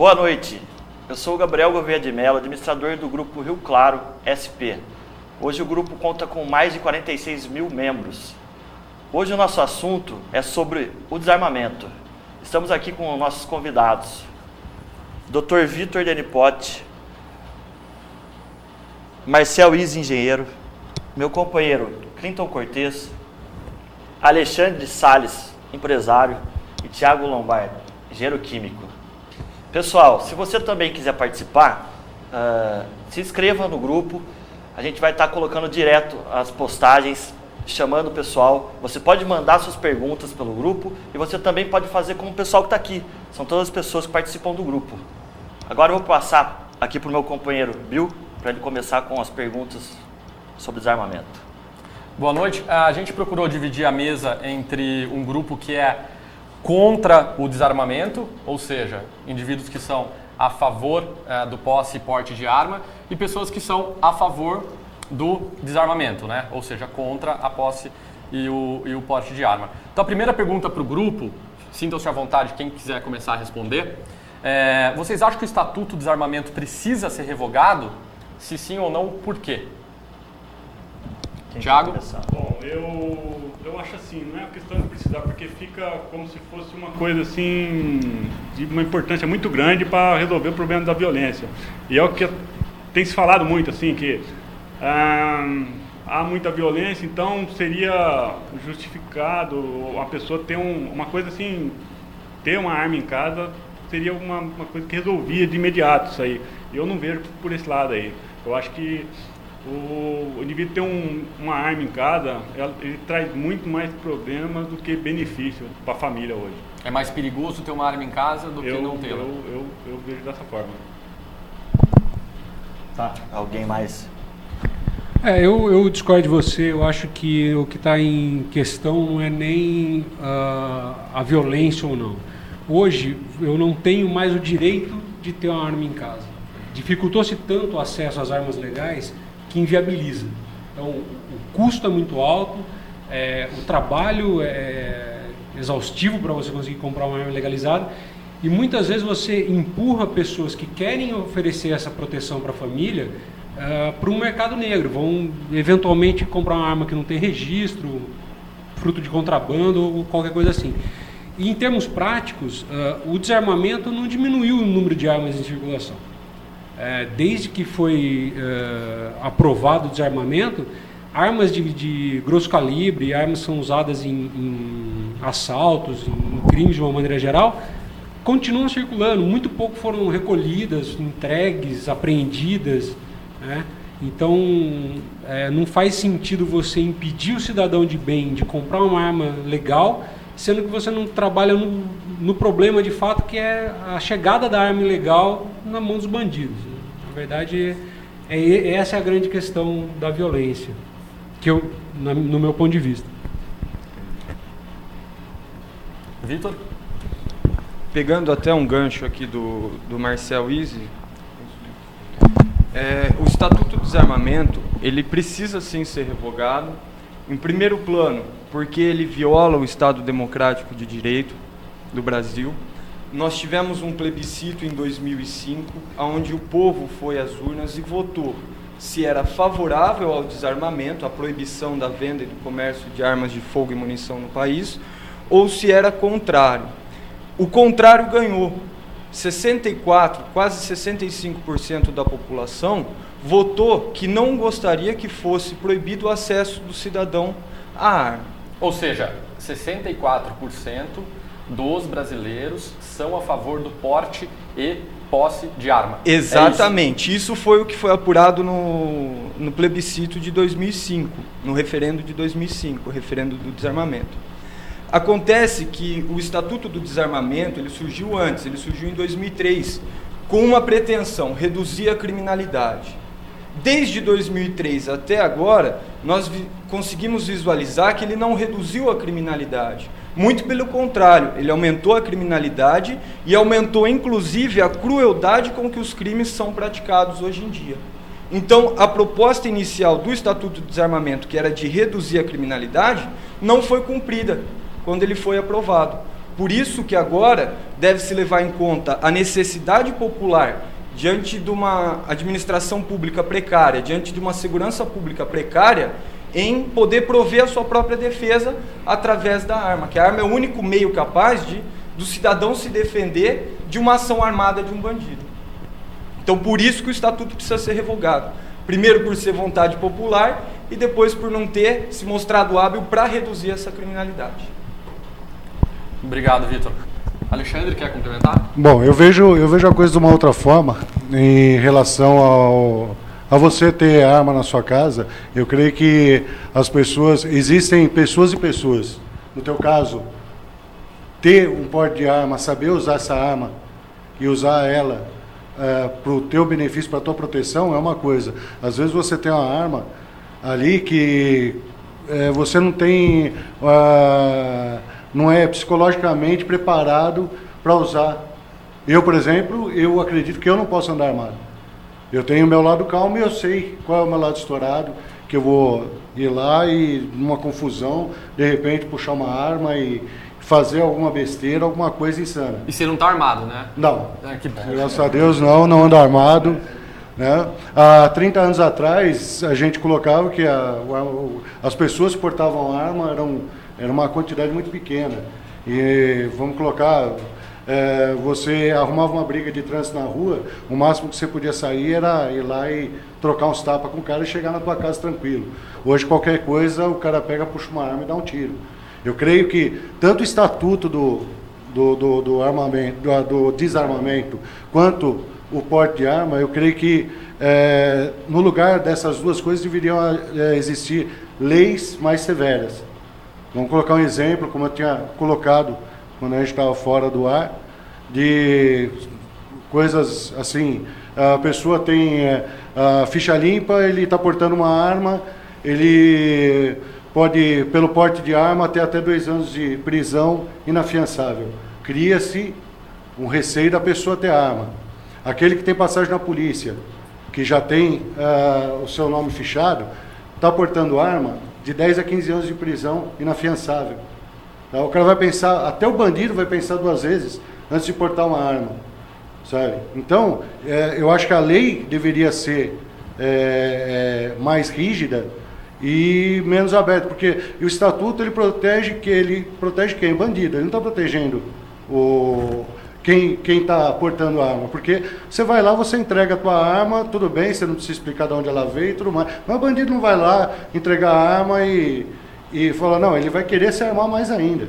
Boa noite, eu sou o Gabriel Gouveia de Mello, administrador do Grupo Rio Claro SP. Hoje o grupo conta com mais de 46 mil membros. Hoje o nosso assunto é sobre o desarmamento. Estamos aqui com nossos convidados. Dr. Vitor Denipotti, Marcel Izzi, engenheiro, meu companheiro Clinton Cortez, Alexandre Salles, empresário, e Thiago Lombardo, engenheiro químico. Pessoal, se você também quiser participar, se inscreva no grupo. A gente vai estar colocando direto as postagens, chamando o pessoal. Você pode mandar suas perguntas pelo grupo e você também pode fazer como o pessoal que está aqui. São todas as pessoas que participam do grupo. Agora eu vou passar aqui para o meu companheiro Bill, para ele começar com as perguntas sobre desarmamento. Boa noite. A gente procurou dividir a mesa entre um grupo que é contra o desarmamento, ou seja, indivíduos que são a favor do posse e porte de arma, e pessoas que são a favor do desarmamento, né? Ou seja, contra a posse e o porte de arma. Então a primeira pergunta para o grupo, sintam-se à vontade, quem quiser começar a responder, vocês acham que o Estatuto do Desarmamento precisa ser revogado? Se sim ou não, por quê? Thiago? Bom, eu acho assim, não é uma questão de precisar, porque fica como se fosse uma coisa assim, de uma importância muito grande para resolver o problema da violência. E é o que tem se falado muito, assim, que há muita violência, então seria justificado a pessoa ter uma coisa assim, ter uma arma em casa, seria uma coisa que resolvia de imediato isso aí. Eu não vejo por esse lado aí. Eu acho que o indivíduo ter uma arma em casa, ele traz muito mais problemas do que benefício para a família hoje. É mais perigoso ter uma arma em casa do que não tê-la? Eu vejo dessa forma. Tá. Alguém mais? Eu discordo de você. Eu acho que o que está em questão não é nem a violência ou não. Hoje, eu não tenho mais o direito de ter uma arma em casa. Dificultou-se tanto o acesso às armas legais que inviabiliza. Então, o custo é muito alto, o trabalho é exaustivo para você conseguir comprar uma arma legalizada, e muitas vezes você empurra pessoas que querem oferecer essa proteção para a família para um mercado negro. Vão eventualmente comprar uma arma que não tem registro, fruto de contrabando ou qualquer coisa assim. E em termos práticos, o desarmamento não diminuiu o número de armas em circulação. Desde que foi aprovado o desarmamento, armas de grosso calibre, armas são usadas em assaltos, em crimes de uma maneira geral, continuam circulando. Muito pouco foram recolhidas, entregues, apreendidas, né? Então, não faz sentido você impedir o cidadão de bem de comprar uma arma legal, sendo que você não trabalha no problema de fato, que é a chegada da arma ilegal na mão dos bandidos. Na verdade, essa é a grande questão da violência, no meu ponto de vista. Vitor? Pegando até um gancho aqui do Marcel Izzi, o Estatuto do Desarmamento, ele precisa sim ser revogado, em primeiro plano, porque ele viola o Estado Democrático de Direito do Brasil. Nós tivemos um plebiscito em 2005, onde o povo foi às urnas e votou se era favorável ao desarmamento, à proibição da venda e do comércio de armas de fogo e munição no país, ou se era contrário. O contrário ganhou. 64%, quase 65% da população votou que não gostaria que fosse proibido o acesso do cidadão à arma. Ou seja, 64% dos brasileiros são a favor do porte e posse de arma. Exatamente. Isso foi o que foi apurado no plebiscito de 2005, no referendo de 2005, o referendo do desarmamento. Acontece que o Estatuto do Desarmamento, ele surgiu antes, ele surgiu em 2003, com uma pretensão, reduzir a criminalidade. Desde 2003 até agora, nós conseguimos visualizar que ele não reduziu a criminalidade. Muito pelo contrário, ele aumentou a criminalidade e aumentou inclusive a crueldade com que os crimes são praticados hoje em dia. Então, a proposta inicial do Estatuto do Desarmamento, que era de reduzir a criminalidade, não foi cumprida quando ele foi aprovado. Por isso que agora deve-se levar em conta a necessidade popular diante de uma administração pública precária, diante de uma segurança pública precária, em poder prover a sua própria defesa através da arma, que a arma é o único meio capaz do cidadão se defender de uma ação armada de um bandido. Então, por isso que o Estatuto precisa ser revogado. Primeiro por ser vontade popular e depois por não ter se mostrado hábil para reduzir essa criminalidade. Obrigado, Vitor. Alexandre, quer complementar? Bom, eu vejo a coisa de uma outra forma em relação a você ter arma na sua casa. Eu creio que existem pessoas e pessoas. No teu caso, ter um porte de arma, saber usar essa arma e usar ela para o teu benefício, para a tua proteção, é uma coisa. Às vezes você tem uma arma ali que você não tem... não é psicologicamente preparado para usar. Eu, por exemplo, eu acredito que eu não posso andar armado. Eu tenho o meu lado calmo e eu sei qual é o meu lado estourado, que eu vou ir lá e, numa confusão, de repente puxar uma arma e fazer alguma besteira, alguma coisa insana. E você não está armado, né? Não. Que bom. Graças a Deus não ando armado. Né? Há 30 anos atrás, a gente colocava que as pessoas que portavam arma era uma quantidade muito pequena. E vamos colocar, você arrumava uma briga de trânsito na rua, o máximo que você podia sair era ir lá e trocar uns tapas com o cara e chegar na tua casa tranquilo. Hoje qualquer coisa, o cara pega, puxa uma arma e dá um tiro. Eu creio que tanto o estatuto do armamento, do desarmamento, quanto o porte de arma, eu creio que no lugar dessas duas coisas deveriam existir leis mais severas. Vamos colocar um exemplo, como eu tinha colocado quando a gente estava fora do ar, de coisas assim, a pessoa tem a ficha limpa, ele está portando uma arma, ele pode, pelo porte de arma, ter até 2 anos de prisão inafiançável. Cria-se um receio da pessoa ter arma. Aquele que tem passagem na polícia, que já tem o seu nome fichado, está portando arma, de 10 a 15 anos de prisão inafiançável. Tá? O cara vai pensar, até o bandido vai pensar 2 vezes antes de portar uma arma. Sabe? Então, eu acho que a lei deveria ser mais rígida e menos aberta, porque o estatuto ele protege quem? O bandido, ele não está protegendo quem está portando a arma, porque você vai lá, você entrega a tua arma, tudo bem, você não precisa explicar de onde ela veio e tudo mais, mas o bandido não vai lá entregar a arma e falar, não, ele vai querer se armar mais ainda.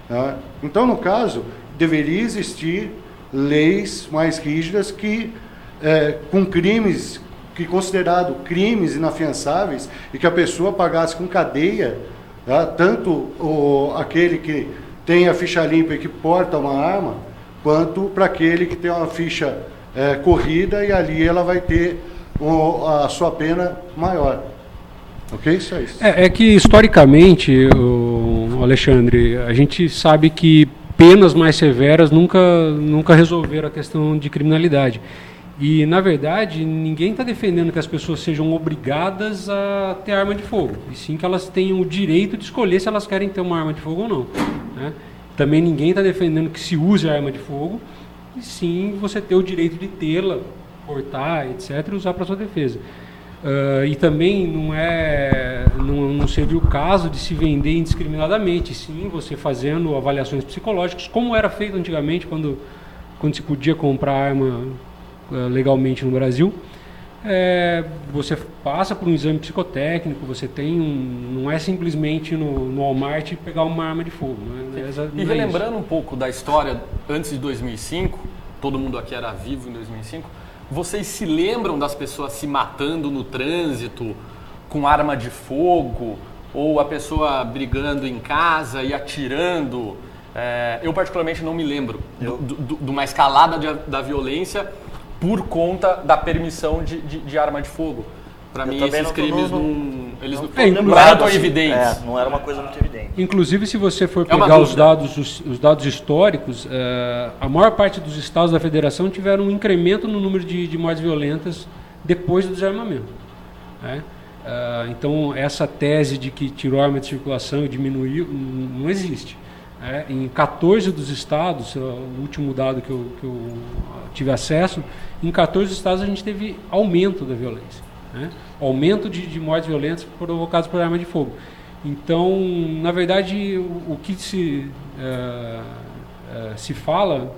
Tá? Então, no caso, deveria existir leis mais rígidas que, com crimes, que considerado crimes inafiançáveis, e que a pessoa pagasse com cadeia, tá? Tanto aquele que tem a ficha limpa e que porta uma arma, quanto para aquele que tem uma ficha corrida e ali ela vai ter a sua pena maior. Ok? Isso é isso. É que historicamente, Alexandre, a gente sabe que penas mais severas nunca resolveram a questão de criminalidade. E, na verdade, ninguém está defendendo que as pessoas sejam obrigadas a ter arma de fogo, e sim que elas tenham o direito de escolher se elas querem ter uma arma de fogo ou não. Né? Também ninguém está defendendo que se use a arma de fogo, e sim você ter o direito de tê-la, portar, etc., e usar para sua defesa. E também não seria o caso de se vender indiscriminadamente, sim você fazendo avaliações psicológicas, como era feito antigamente, quando se podia comprar arma legalmente no Brasil. Você passa por um exame psicotécnico, você tem não é simplesmente no Walmart pegar uma arma de fogo. E relembrando um pouco da história antes de 2005, todo mundo aqui era vivo em 2005, vocês se lembram das pessoas se matando no trânsito com arma de fogo, ou a pessoa brigando em casa e atirando? Eu particularmente não me lembro de uma escalada da violência por conta da permissão de arma de fogo. Para mim, esses crimes não eram tão evidentes. Não era uma coisa muito evidente. Inclusive, se você for pegar os dados históricos, a maior parte dos estados da federação tiveram um incremento no número de mortes violentas depois do desarmamento. Né? Então, essa tese de que tirou a arma de circulação e diminuiu, não existe. Em 14 dos estados, o último dado que eu tive acesso, em 14 estados a gente teve aumento da violência, né? Aumento de mortes violentas provocadas por arma de fogo. Então, na verdade, o que se fala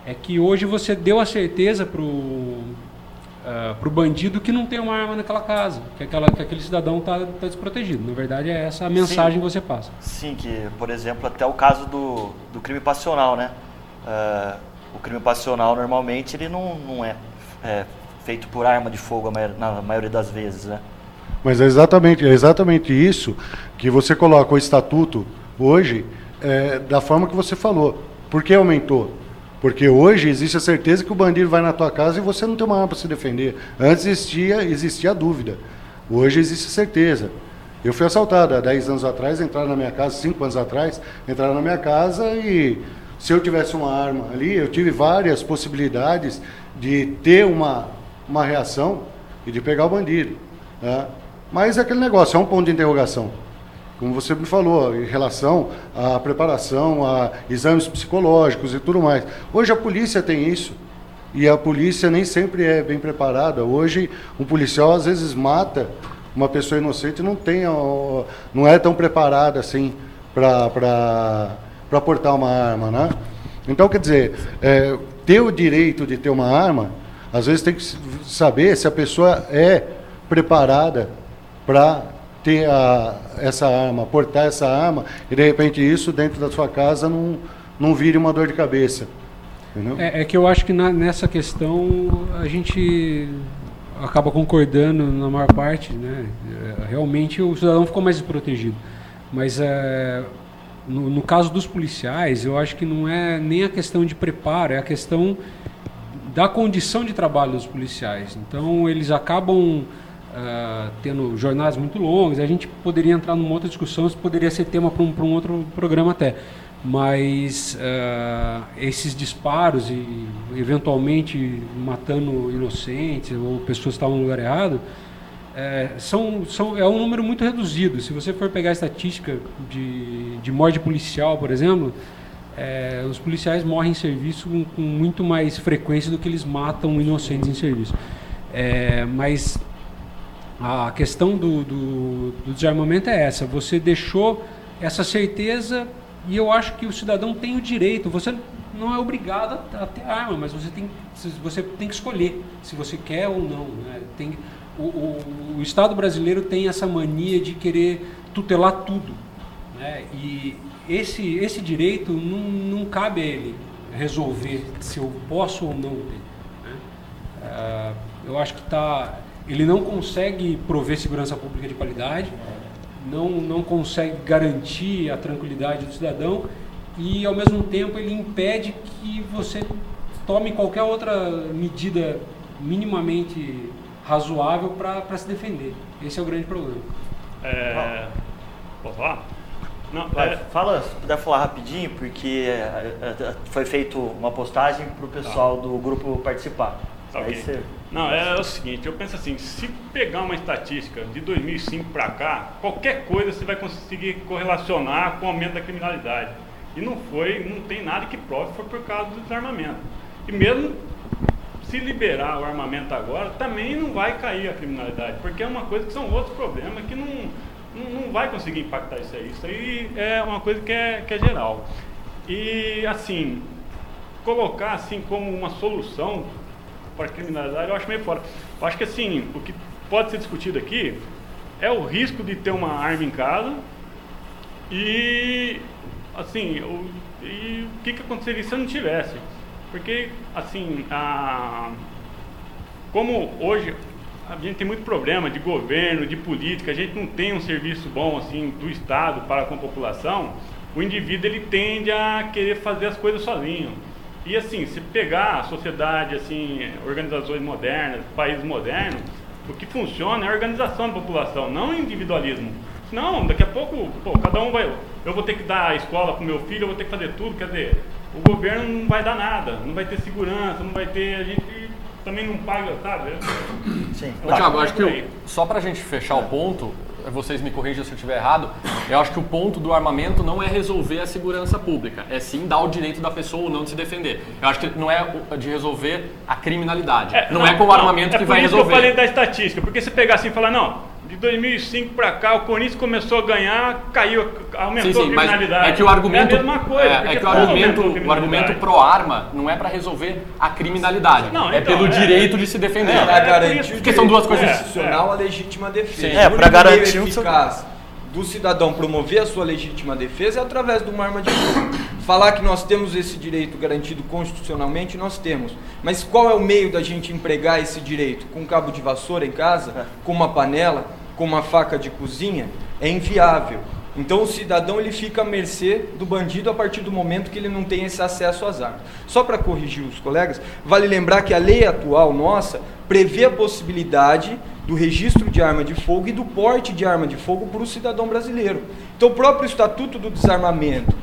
é que hoje você deu a certeza para o bandido que não tem uma arma naquela casa, que aquele cidadão está desprotegido. Na verdade, é essa a mensagem que você passa. Sim, que, por exemplo, até o caso do crime passional, né? O crime passional, normalmente, ele não é feito por arma de fogo na maioria das vezes, né? Mas é exatamente isso que você coloca o estatuto hoje, da forma que você falou. Por que aumentou? Porque hoje existe a certeza que o bandido vai na tua casa e você não tem uma arma para se defender. Antes existia a dúvida. Hoje existe a certeza. Eu fui assaltado há 10 anos atrás, entraram na minha casa, 5 anos atrás, entraram na minha casa e se eu tivesse uma arma ali, eu tive várias possibilidades de ter uma reação e de pegar o bandido, né? Mas é aquele negócio, é um ponto de interrogação. Como você me falou, em relação à preparação, a exames psicológicos e tudo mais. Hoje a polícia tem isso, e a polícia nem sempre é bem preparada. Hoje um policial às vezes mata uma pessoa inocente e não é tão preparada assim para portar uma arma, né? Então, quer dizer, ter o direito de ter uma arma, às vezes tem que saber se a pessoa é preparada para ter essa arma, portar essa arma, e de repente isso dentro da sua casa não vire uma dor de cabeça. Entendeu? É que eu acho que nessa questão a gente acaba concordando na maior parte, né? Realmente o cidadão ficou mais desprotegido. Mas no caso dos policiais, eu acho que não é nem a questão de preparo, é a questão da condição de trabalho dos policiais. Então eles acabam tendo jornadas muito longas. A gente poderia entrar numa outra discussão, isso poderia ser tema para um outro programa até, mas esses disparos e eventualmente matando inocentes ou pessoas que estavam no lugar errado é um número muito reduzido. Se você for pegar a estatística de morte policial, por exemplo, os policiais morrem em serviço com muito mais frequência do que eles matam inocentes em serviço. Mas a questão do desarmamento é essa. Você deixou essa certeza, e eu acho que o cidadão tem o direito. Você não é obrigado a ter arma, mas você tem que escolher se você quer ou não, né? O Estado brasileiro tem essa mania de querer tutelar tudo, né? E esse direito não cabe a ele resolver se eu posso ou não ter, né? Eu acho que ele não consegue prover segurança pública de qualidade, não consegue garantir a tranquilidade do cidadão e, ao mesmo tempo, ele impede que você tome qualquer outra medida minimamente razoável para se defender. Esse é o grande problema. Posso falar? Não, Fala, se puder falar rapidinho, porque foi feita uma postagem para o pessoal do grupo participar. Okay. Não, é o seguinte, eu penso assim, se pegar uma estatística de 2005 para cá, qualquer coisa você vai conseguir correlacionar com o aumento da criminalidade. E não tem nada que prove que foi por causa do desarmamento. E mesmo se liberar o armamento agora, também não vai cair a criminalidade, porque é uma coisa que são outros problemas que não vai conseguir impactar isso aí. Isso aí é uma coisa que é geral. E, assim, colocar assim como uma solução para a criminalidade, eu acho meio fora. Eu acho que, assim, o que pode ser discutido aqui é o risco de ter uma arma em casa e, assim, o que aconteceria se eu não tivesse? Porque, assim, como hoje a gente tem muito problema de governo, de política, a gente não tem um serviço bom, assim, do Estado para com a população, o indivíduo, ele tende a querer fazer as coisas sozinho. E, assim, se pegar a sociedade, assim, organizações modernas, países modernos, o que funciona é a organização da população, não o individualismo. Senão, daqui a pouco, cada um vai... Eu vou ter que dar a escola para o meu filho, eu vou ter que fazer tudo, quer dizer, o governo não vai dar nada, não vai ter segurança, não vai ter... A gente também não paga, sabe? Sim. Thiago, acho que só para a gente fechar o ponto, vocês me corrijam se eu estiver errado, eu acho que o ponto do armamento não é resolver a segurança pública, é sim dar o direito da pessoa ou não de se defender. Eu acho que não é de resolver a criminalidade. Não é com o armamento que vai resolver. É por isso que eu falei da estatística, porque se pegar assim e falar, não, de 2005 para cá o Corinthians começou a ganhar, caiu, aumentou a criminalidade. Mas é que o argumento, é a mesma coisa. É que o argumento pró-arma não é para resolver a criminalidade, não, é então, pelo direito de se defender. Para garantir porque são duas coisas constitucional, a legítima defesa. É, para garantir o eficaz do cidadão promover a sua legítima defesa é através de uma arma de fogo. Falar que nós temos esse direito garantido constitucionalmente, nós temos. Mas qual é o meio da gente empregar esse direito? Com um cabo de vassoura em casa? Com uma panela? Com uma faca de cozinha? É inviável. Então o cidadão ele fica à mercê do bandido a partir do momento que ele não tem esse acesso às armas. Só para corrigir os colegas, vale lembrar que a lei atual nossa prevê a possibilidade do registro de arma de fogo e do porte de arma de fogo para o cidadão brasileiro. Então o próprio Estatuto do Desarmamento,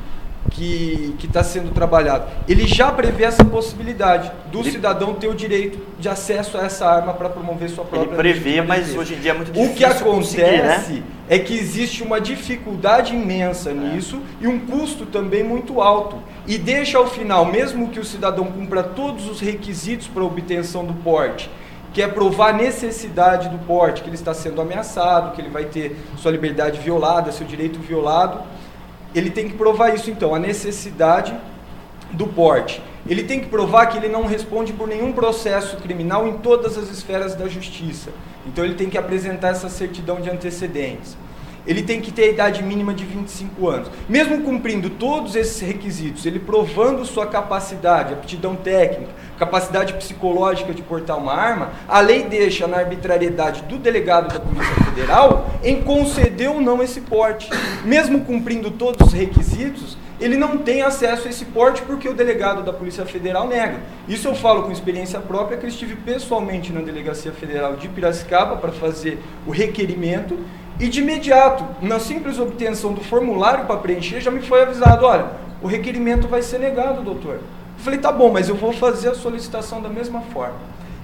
que está sendo trabalhado, ele já prevê essa possibilidade do cidadão ter o direito de acesso a essa arma para promover sua própria defesa. Ele prevê, mas defesa. Hoje em dia é muito difícil. O que acontece, né? É que existe uma dificuldade imensa nisso e um custo também muito alto. E deixa ao final, mesmo que o cidadão cumpra todos os requisitos para a obtenção do porte, que é provar a necessidade do porte, que ele está sendo ameaçado, que ele vai ter sua liberdade violada, seu direito violado, ele tem que provar isso então, a necessidade do porte. Ele tem que provar que ele não responde por nenhum processo criminal em todas as esferas da justiça. Então ele tem que apresentar essa certidão de antecedentes. Ele tem que ter a idade mínima de 25 anos. Mesmo cumprindo todos esses requisitos, ele provando sua capacidade, aptidão técnica, capacidade psicológica de portar uma arma, a lei deixa na arbitrariedade do delegado da Polícia Federal em conceder ou não esse porte. Mesmo cumprindo todos os requisitos, ele não tem acesso a esse porte porque o delegado da Polícia Federal nega. Isso eu falo com experiência própria, que eu estive pessoalmente na Delegacia Federal de Piracicaba para fazer o requerimento e de imediato, na simples obtenção do formulário para preencher, já me foi avisado, olha, o requerimento vai ser negado, doutor. Eu falei, tá bom, mas eu vou fazer a solicitação da mesma forma.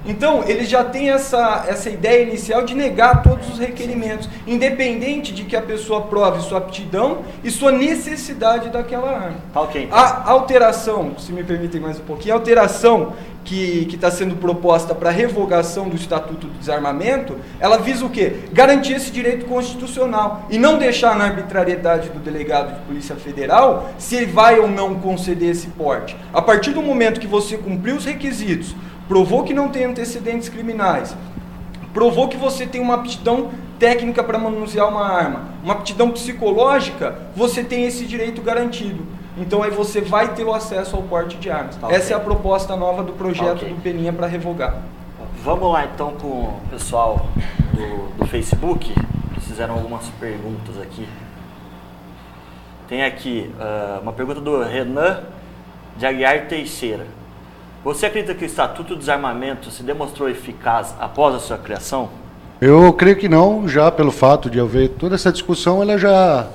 Então, ele já tem essa ideia inicial de negar todos os requerimentos, independente de que a pessoa prove sua aptidão e sua necessidade daquela arma. Tá ok. A alteração, se me permitem mais um pouquinho, a alteração que está sendo proposta para revogação do Estatuto do Desarmamento, ela visa o quê? Garantir esse direito constitucional e não deixar na arbitrariedade do delegado de Polícia Federal se ele vai ou não conceder esse porte. A partir do momento que você cumpriu os requisitos, provou que não tem antecedentes criminais, provou que você tem uma aptidão técnica para manusear uma arma, uma aptidão psicológica, você tem esse direito garantido. Então aí você vai ter o acesso ao porte de armas. Tá, essa é a proposta nova do projeto ok. do Peninha para revogar. Vamos lá então com o pessoal do Facebook, que fizeram algumas perguntas aqui. Tem aqui uma pergunta do Renan de Aguiar Teixeira. Você acredita que o Estatuto do Desarmamento se demonstrou eficaz após a sua criação? Eu creio que não, já pelo fato de haver toda essa discussão, ela já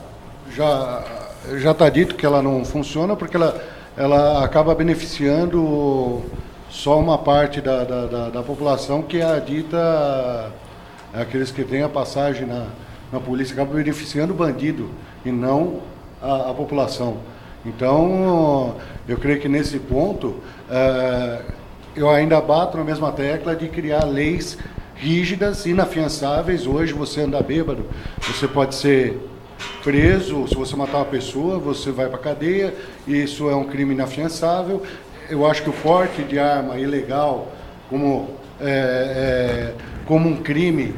está dito que ela não funciona, porque ela acaba beneficiando só uma parte da população, que é a dita, aqueles que têm a passagem na polícia, acaba beneficiando o bandido e não a população. Então, eu creio que nesse ponto, eu ainda bato na mesma tecla de criar leis rígidas, inafiançáveis. Hoje você anda bêbado, você pode ser preso, se você matar uma pessoa, você vai para a cadeia, isso é um crime inafiançável. Eu acho que o porte de arma ilegal como um crime,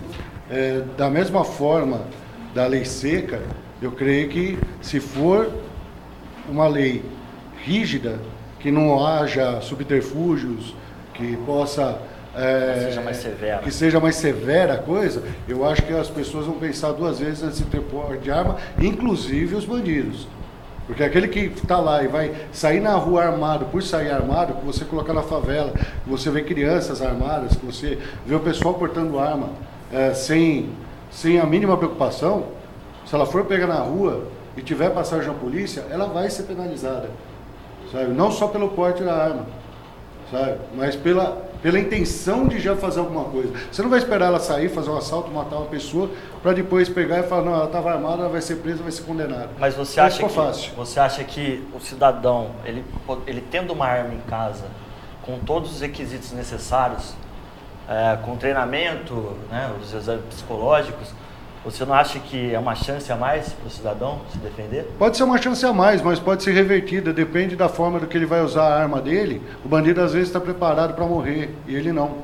da mesma forma da lei seca, eu creio que se for uma lei rígida, que não haja subterfúgios, que possa... seja mais severa. Que seja mais severa a coisa, eu acho que as pessoas vão pensar duas vezes antes de ter porte de arma, inclusive os bandidos. Porque aquele que está lá e vai sair na rua armado, por sair armado, que você colocar na favela, que você vê crianças armadas, que você vê o pessoal portando arma sem a mínima preocupação, se ela for pegar na rua e tiver passagem na polícia, ela vai ser penalizada, sabe? Não só pelo porte da arma, sabe? Mas pela intenção de já fazer alguma coisa. Você não vai esperar ela sair, fazer um assalto, matar uma pessoa, para depois pegar e falar, não, ela estava armada, ela vai ser presa, vai ser condenada. Mas você acha que o cidadão, ele tendo uma arma em casa, com todos os requisitos necessários, com treinamento, né, os exames psicológicos, você não acha que é uma chance a mais para o cidadão se defender? Pode ser uma chance a mais, mas pode ser revertida, depende da forma do que ele vai usar a arma dele. O bandido às vezes está preparado para morrer e ele não.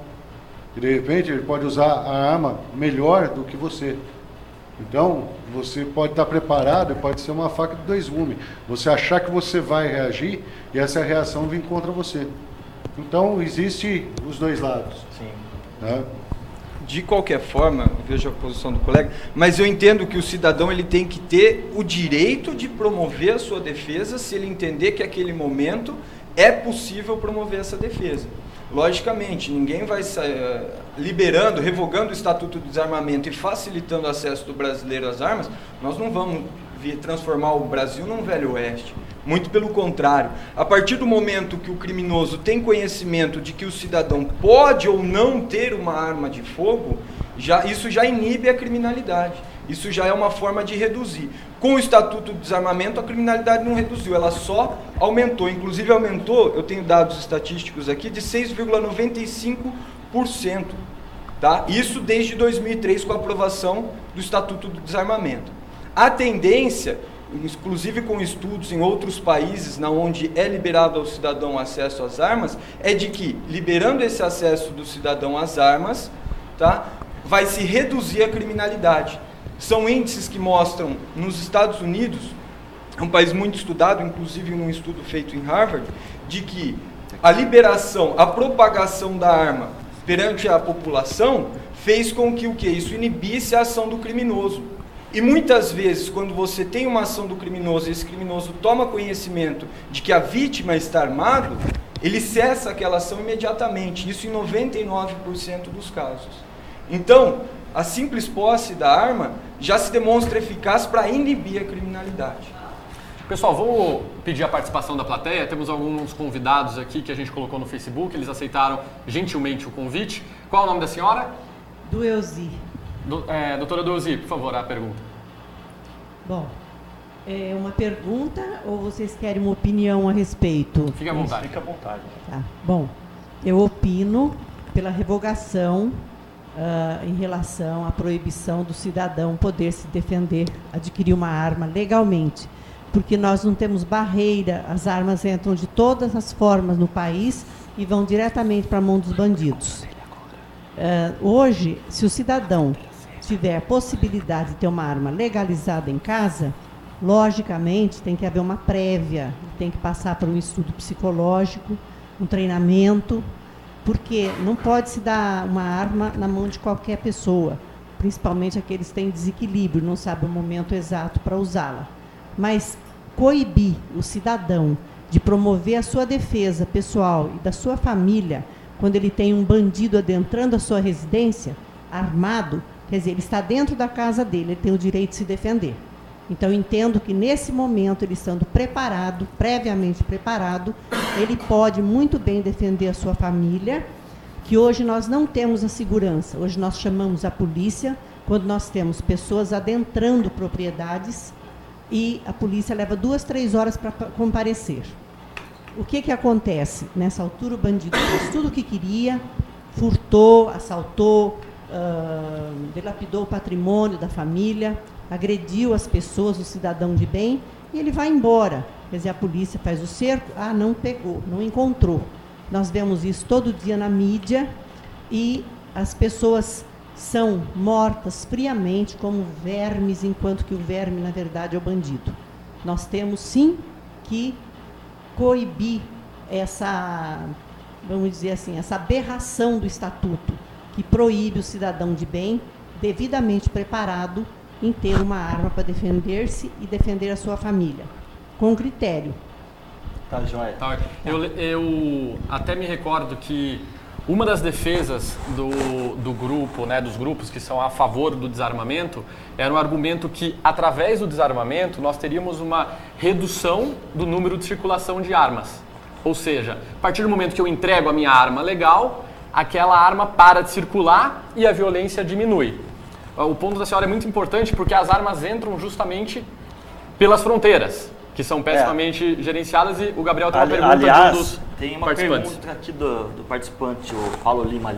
E de repente ele pode usar a arma melhor do que você. Então, você pode estar preparado e pode ser uma faca de dois gumes. Você achar que você vai reagir e essa reação vir contra você. Então, existe os dois lados. Sim. Né? De qualquer forma, eu vejo a posição do colega, mas eu entendo que o cidadão ele tem que ter o direito de promover a sua defesa se ele entender que naquele momento é possível promover essa defesa. Logicamente, ninguém vai liberando, revogando o Estatuto do Desarmamento e facilitando o acesso do brasileiro às armas, nós não vamos transformar o Brasil num velho oeste. Muito pelo contrário. A partir do momento que o criminoso tem conhecimento de que o cidadão pode ou não ter uma arma de fogo, isso já inibe a criminalidade. Isso já é uma forma de reduzir. Com o Estatuto do Desarmamento, a criminalidade não reduziu, ela só aumentou. Inclusive aumentou, eu tenho dados estatísticos aqui, de 6,95%. Tá? Isso desde 2003, com a aprovação do Estatuto do Desarmamento. A tendência, inclusive com estudos em outros países, onde é liberado ao cidadão acesso às armas, é de que, liberando esse acesso do cidadão às armas, tá, vai se reduzir a criminalidade. São índices que mostram, nos Estados Unidos, é um país muito estudado, inclusive num estudo feito em Harvard, de que a liberação, a propagação da arma perante a população fez com que isso inibisse a ação do criminoso. E muitas vezes, quando você tem uma ação do criminoso e esse criminoso toma conhecimento de que a vítima está armado, ele cessa aquela ação imediatamente, isso em 99% dos casos. Então, a simples posse da arma já se demonstra eficaz para inibir a criminalidade. Pessoal, vamos pedir a participação da plateia. Temos alguns convidados aqui que a gente colocou no Facebook, eles aceitaram gentilmente o convite. Qual é o nome da senhora? Duelzi. Doutora Duelzi, por favor, a pergunta. Bom, é uma pergunta ou vocês querem uma opinião a respeito? Fique à vontade. Fique à vontade. Tá. Bom, eu opino pela revogação em relação à proibição do cidadão poder se defender, adquirir uma arma legalmente, porque nós não temos barreira, as armas entram de todas as formas no país e vão diretamente para a mão dos bandidos. Hoje, se o cidadão tiver a possibilidade de ter uma arma legalizada em casa, logicamente tem que haver uma prévia, tem que passar por um estudo psicológico, um treinamento, porque não pode se dar uma arma na mão de qualquer pessoa, principalmente aqueles que têm desequilíbrio, não sabem o momento exato para usá-la. Mas coibir o cidadão de promover a sua defesa pessoal e da sua família quando ele tem um bandido adentrando a sua residência, armado, quer dizer, ele está dentro da casa dele, ele tem o direito de se defender. Então, entendo que nesse momento, ele estando preparado, previamente preparado, ele pode muito bem defender a sua família, que hoje nós não temos a segurança. Hoje nós chamamos a polícia quando nós temos pessoas adentrando propriedades e a polícia leva 2, 3 horas para comparecer. O que acontece? Nessa altura, o bandido fez tudo o que queria, furtou, assaltou, dilapidou o patrimônio da família, agrediu as pessoas, o cidadão de bem, e ele vai embora. Quer dizer, a polícia faz o cerco, não pegou, não encontrou. Nós vemos isso todo dia na mídia e as pessoas são mortas friamente como vermes, enquanto que o verme, na verdade, é o bandido. Nós temos, sim, que coibir essa, vamos dizer assim, essa aberração do estatuto que proíbe o cidadão de bem, devidamente preparado, em ter uma arma para defender-se e defender a sua família, com critério. Tá, joia. Tá. Eu até me recordo que uma das defesas do grupo, né, dos grupos que são a favor do desarmamento, era um argumento que, através do desarmamento, nós teríamos uma redução do número de circulação de armas. Ou seja, a partir do momento que eu entrego a minha arma legal, aquela arma para de circular e a violência diminui. O ponto da senhora é muito importante porque as armas entram justamente pelas fronteiras, que são pessimamente gerenciadas, e o Gabriel tem uma pergunta aliás, de um dos tem uma participantes. pergunta aqui do participante, o Paulo Lima,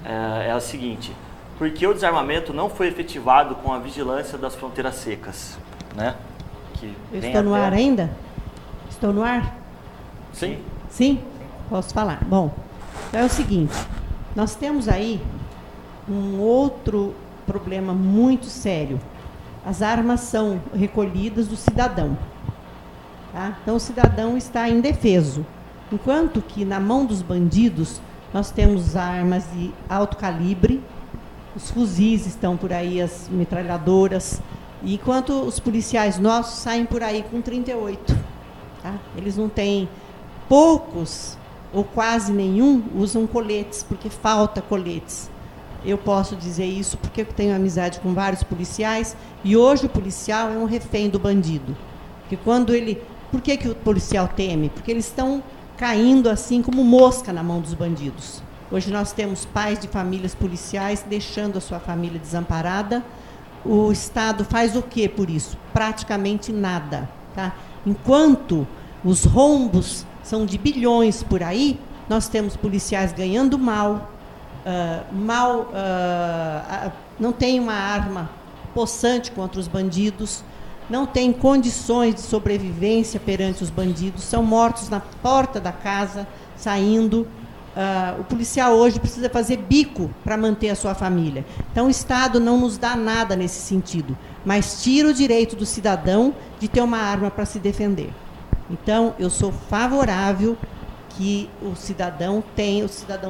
é a seguinte: por que o desarmamento não foi efetivado com a vigilância das fronteiras secas? Né? Que Eu vem estou no até- ar ainda? Estou no ar? Sim. Sim? Posso falar? Bom, então é o seguinte, nós temos aí um outro problema muito sério. As armas são recolhidas do cidadão. Tá? Então o cidadão está indefeso. Enquanto que na mão dos bandidos nós temos armas de alto calibre, os fuzis estão por aí, as metralhadoras, enquanto os policiais nossos saem por aí com 38. Tá? Eles não têm, poucos ou quase nenhum usam coletes, porque falta coletes. Eu posso dizer isso porque eu tenho amizade com vários policiais, e hoje o policial é um refém do bandido. Porque quando ele... Por que o policial teme? Porque eles estão caindo assim como mosca na mão dos bandidos. Hoje nós temos pais de famílias policiais deixando a sua família desamparada. O Estado faz o que por isso? Praticamente nada. Tá? Enquanto os rombos são de bilhões por aí, nós temos policiais ganhando mal, não tem uma arma possante contra os bandidos, não tem condições de sobrevivência perante os bandidos, são mortos na porta da casa, saindo. O policial hoje precisa fazer bico para manter a sua família. Então o Estado não nos dá nada nesse sentido, mas tira o direito do cidadão de ter uma arma para se defender. Então eu sou favorável que o cidadão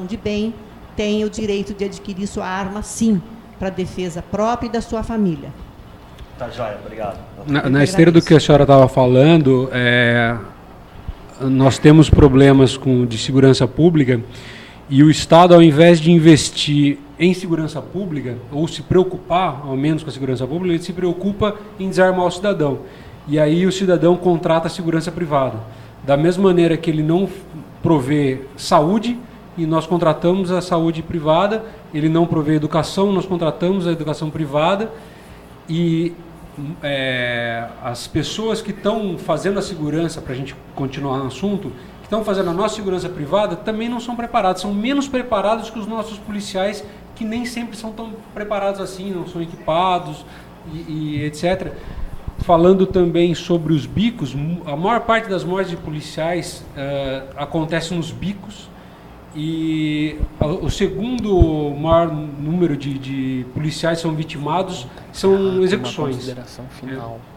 de bem tenha o direito de adquirir sua arma, sim, para defesa própria e da sua família. Tá joia, obrigado. Na esteira do que a senhora estava falando, nós temos problemas de segurança pública, e o Estado, ao invés de investir em segurança pública, ou se preocupar, ao menos com a segurança pública, ele se preocupa em desarmar o cidadão. E aí o cidadão contrata a segurança privada. Da mesma maneira que ele não provê saúde, e nós contratamos a saúde privada, ele não provê educação, nós contratamos a educação privada, e as pessoas que estão fazendo a segurança, para a gente continuar no assunto, que estão fazendo a nossa segurança privada, também não são preparadas, são menos preparados que os nossos policiais, que nem sempre são tão preparados assim, não são equipados e etc. Falando também sobre os bicos, a maior parte das mortes de policiais acontece nos bicos, e o segundo maior número de policiais são vitimados são execuções.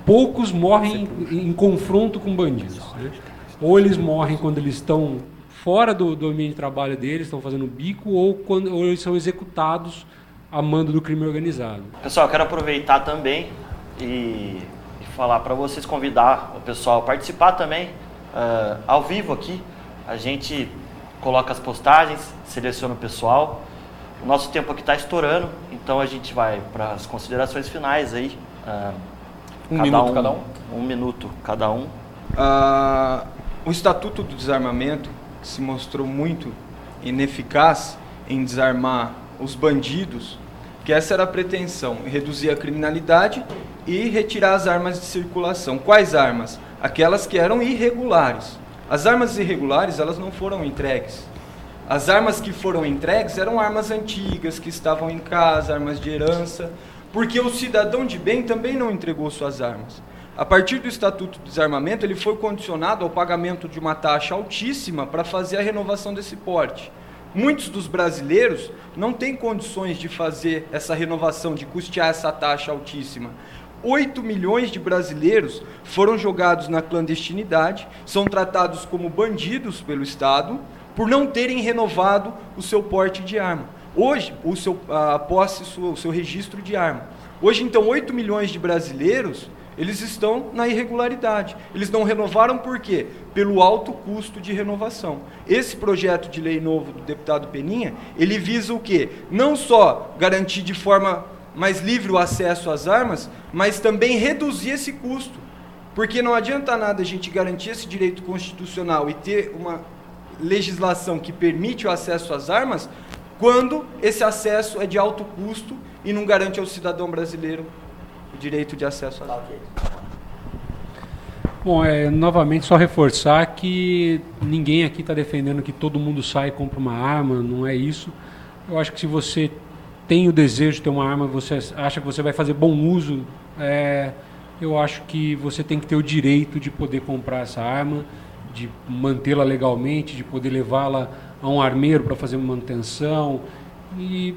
Poucos morrem em confronto com bandidos, né? Ou eles morrem quando eles estão fora do ambiente de trabalho deles, estão fazendo bico, ou eles são executados a mando do crime organizado. Pessoal, eu quero aproveitar também e falar para vocês, convidar o pessoal a participar também, ao vivo aqui. A gente coloca as postagens, seleciona o pessoal. O nosso tempo aqui está estourando, então a gente vai para as considerações finais aí. Um minuto cada um? Um minuto cada um. O Estatuto do Desarmamento, que se mostrou muito ineficaz em desarmar os bandidos, que essa era a pretensão, reduzir a criminalidade e retirar as armas de circulação. Quais armas? Aquelas que eram irregulares. As armas irregulares, elas não foram entregues. As armas que foram entregues eram armas antigas, que estavam em casa, armas de herança, porque o cidadão de bem também não entregou suas armas. A partir do Estatuto do Desarmamento, ele foi condicionado ao pagamento de uma taxa altíssima para fazer a renovação desse porte. Muitos dos brasileiros não têm condições de fazer essa renovação, de custear essa taxa altíssima. 8 milhões de brasileiros foram jogados na clandestinidade, são tratados como bandidos pelo Estado, por não terem renovado o seu porte de arma. Hoje, o seu registro de arma. Hoje, então, 8 milhões de brasileiros, eles estão na irregularidade. Eles não renovaram por quê? Pelo alto custo de renovação. Esse projeto de lei novo do deputado Peninha, ele visa o quê? Não só garantir de forma mais livre o acesso às armas, mas também reduzir esse custo. Porque não adianta nada a gente garantir esse direito constitucional e ter uma legislação que permite o acesso às armas quando esse acesso é de alto custo e não garante ao cidadão brasileiro o direito de acesso às armas. Bom, novamente só reforçar que ninguém aqui está defendendo que todo mundo sai e compra uma arma, não é isso. Eu acho que se você tem o desejo de ter uma arma, você acha que você vai fazer bom uso, eu acho que você tem que ter o direito de poder comprar essa arma, de mantê-la legalmente, de poder levá-la a um armeiro para fazer uma manutenção e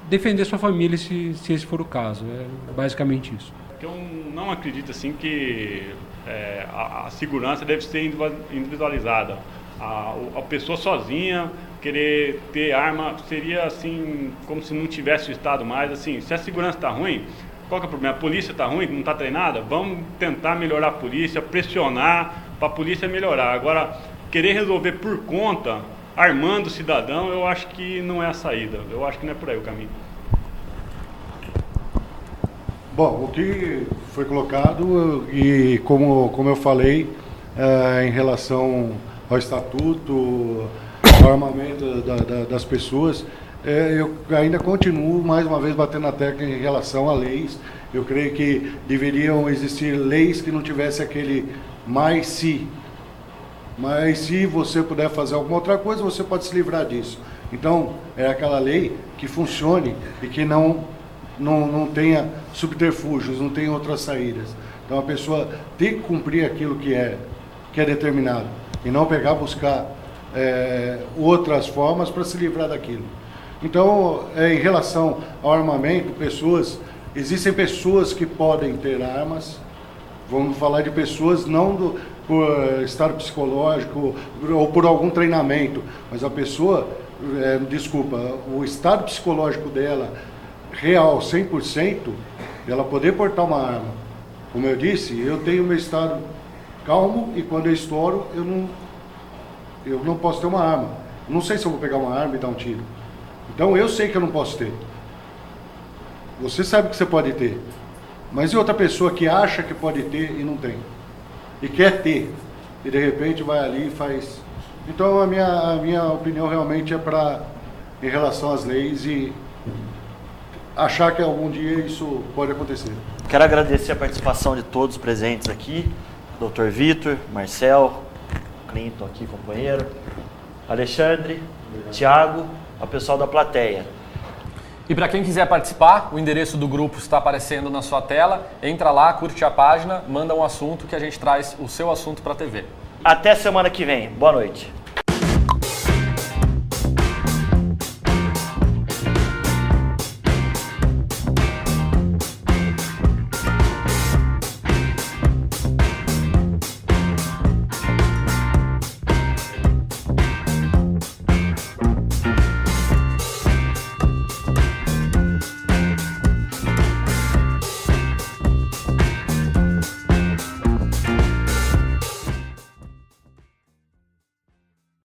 defender sua família se esse for o caso. É basicamente isso. Eu não acredito assim que a segurança deve ser individualizada. A pessoa sozinha querer ter arma seria assim como se não tivesse o Estado mais. Assim, se a segurança está ruim, qual que é o problema? A polícia está ruim, não está treinada? Vamos tentar melhorar a polícia, pressionar para a polícia melhorar. Agora, querer resolver por conta, armando o cidadão, eu acho que não é a saída. Eu acho que não é por aí o caminho. Bom, o que foi colocado e como eu falei, em relação ao estatuto, ao armamento das pessoas, eu ainda continuo mais uma vez batendo na tecla em relação a leis. Eu creio que deveriam existir leis que não tivesse aquele mas se você puder fazer alguma outra coisa, você pode se livrar disso. Então, é aquela lei que funcione e que não tenha subterfúgios, não tenha outras saídas. Então a pessoa tem que cumprir aquilo que é determinado e não buscar outras formas para se livrar daquilo. Então, em relação ao armamento, existem pessoas que podem ter armas, vamos falar de pessoas não por estado psicológico ou por algum treinamento, mas a pessoa, o estado psicológico dela real, 100%, ela poder portar uma arma. Como eu disse, eu tenho meu estado calmo e quando eu estouro, eu não posso ter uma arma. Não sei se eu vou pegar uma arma e dar um tiro. Então eu sei que eu não posso ter. Você sabe que você pode ter. Mas e outra pessoa que acha que pode ter e não tem? E quer ter. E de repente vai ali e faz. Então a minha opinião realmente é em relação às leis e achar que algum dia isso pode acontecer. Quero agradecer a participação de todos os presentes aqui, Dr. Vitor, Marcel, Clinton aqui, companheiro, Alexandre, Thiago, ao pessoal da plateia. E para quem quiser participar, o endereço do grupo está aparecendo na sua tela. Entra lá, curte a página, manda um assunto que a gente traz o seu assunto para a TV. Até semana que vem. Boa noite.